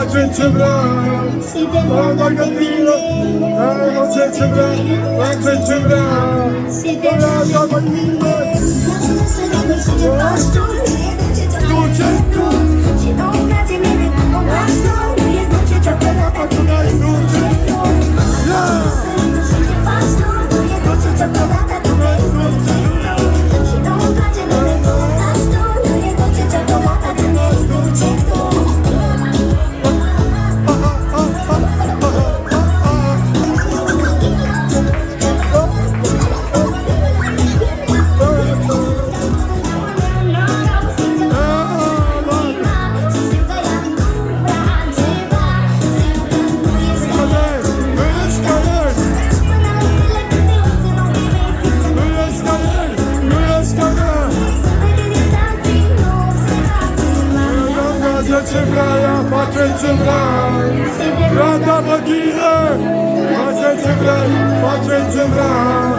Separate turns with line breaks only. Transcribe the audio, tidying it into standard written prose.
facem ce vrea. Dacă tine, face ce vrea, face ce vrea. Dacă tine, duce tu. Și nu-mi place mine cum o las tu. Nu e dulce ciocolata, tu mi-ai dulce tu. Și ce faci tu, nu e dulce ciocolata, tu mi-ai dulce tu. Și nu-mi place mine cum o las tu. Nu e dulce ciocolata, tu mi-ai dulce tu. Ce vrea, face ce vrea. Vrea pe tine, face ce vrea, face ce vrea.